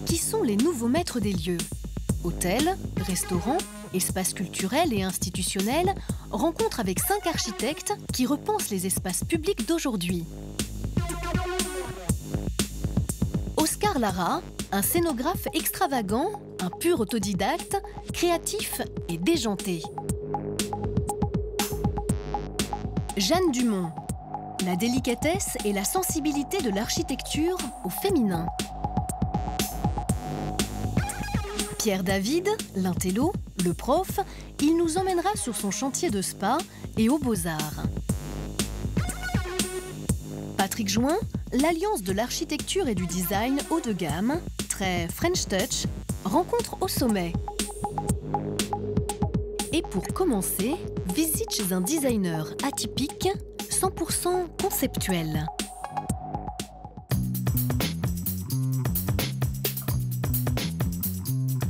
Qui sont les nouveaux maîtres des lieux? Hôtels, restaurants, espaces culturels et institutionnels, rencontre avec 5 architectes qui repensent les espaces publics d'aujourd'hui. Oscar Lara, un scénographe extravagant, un pur autodidacte, créatif et déjanté. Jeanne Dumont, la délicatesse et la sensibilité de l'architecture au féminin. Pierre David, l'intello, le prof, il nous emmènera sur son chantier de spa et aux Beaux-Arts. Patrick Join, l'alliance de l'architecture et du design haut de gamme, très French Touch, rencontre au sommet. Et pour commencer, visite chez un designer atypique, 100% conceptuel.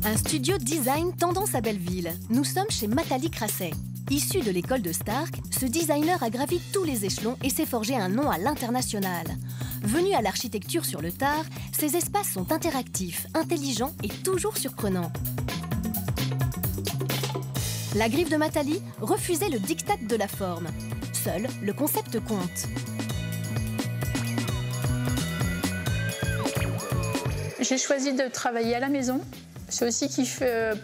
Un studio design tendance à Belleville. Nous sommes chez Matali Crasset. Issu de l'école de Stark, ce designer a gravi tous les échelons et s'est forgé un nom à l'international. Venu à l'architecture sur le tard, ces espaces sont interactifs, intelligents et toujours surprenants. La griffe de Matali refusait le diktat de la forme. Seul le concept compte. J'ai choisi de travailler à la maison. C'est aussi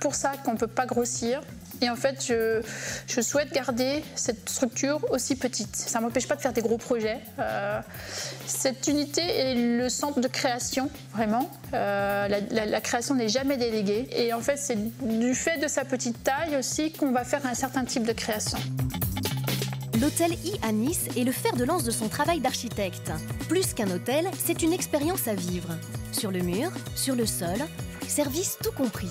pour ça qu'on ne peut pas grossir. Et en fait, je souhaite garder cette structure aussi petite. Ça ne m'empêche pas de faire des gros projets. Cette unité est le centre de création, vraiment. La création n'est jamais déléguée. Et en fait, c'est du fait de sa petite taille aussi qu'on va faire un certain type de création. L'hôtel I à Nice est le fer de lance de son travail d'architecte. Plus qu'un hôtel, c'est une expérience à vivre. Sur le mur, sur le sol, service tout compris.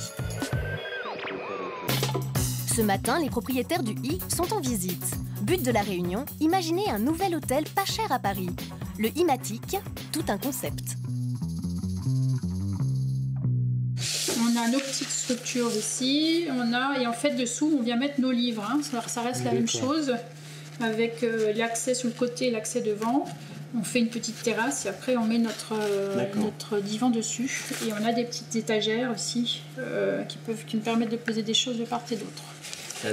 Ce matin, les propriétaires du I sont en visite. But de la réunion, imaginer un nouvel hôtel pas cher à Paris. Le I-matique, tout un concept. On a nos petites structures ici, et en fait dessous on vient mettre nos livres. Alors, ça reste la même chose avec l'accès sur le côté et l'accès devant. On fait une petite terrasse et après on met notre divan dessus. Et on a des petites étagères aussi qui me permettent de poser des choses de part et d'autre.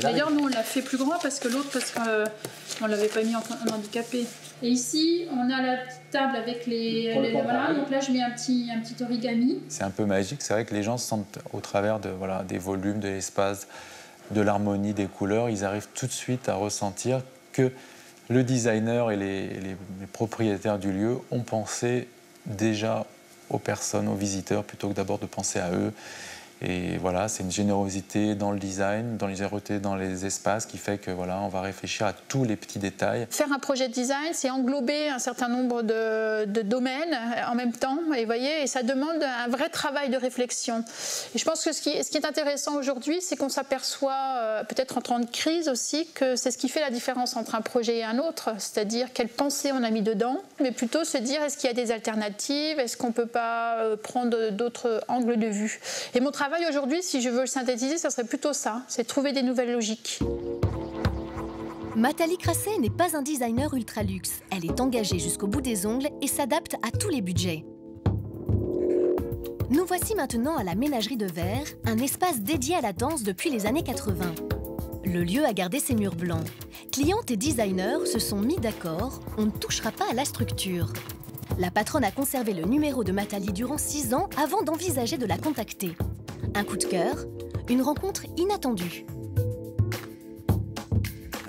D'ailleurs, nous on l'a fait plus grand parce qu'on ne l'avait pas mis en handicapé. Et ici, on a la table avec les voilà. Donc là, je mets un petit origami. C'est un peu magique. C'est vrai que les gens sentent au travers des volumes, de l'espace, de l'harmonie, des couleurs, ils arrivent tout de suite à ressentir que le designer et les propriétaires du lieu ont pensé déjà aux personnes, aux visiteurs, plutôt que d'abord de penser à eux. Et voilà, c'est une générosité dans le design, dans les générosités dans les espaces qui fait que voilà, on va réfléchir à tous les petits détails. Faire un projet de design, c'est englober un certain nombre de domaines en même temps, et ça demande un vrai travail de réflexion. Et je pense que ce qui est intéressant aujourd'hui, c'est qu'on s'aperçoit, peut-être en temps de crise aussi, que c'est ce qui fait la différence entre un projet et un autre, c'est-à-dire quelle pensée on a mis dedans, mais plutôt se dire est-ce qu'il y a des alternatives, est-ce qu'on ne peut pas prendre d'autres angles de vue. Et mon travail aujourd'hui, si je veux le synthétiser, ça serait plutôt ça, c'est trouver des nouvelles logiques. Matali Crasset n'est pas un designer ultra luxe. Elle est engagée jusqu'au bout des ongles et s'adapte à tous les budgets. Nous voici maintenant à la Ménagerie de Verre, un espace dédié à la danse depuis les années 80. Le lieu a gardé ses murs blancs. Clientes et designers se sont mis d'accord, on ne touchera pas à la structure. La patronne a conservé le numéro de Matali durant 6 ans avant d'envisager de la contacter. Un coup de cœur, une rencontre inattendue.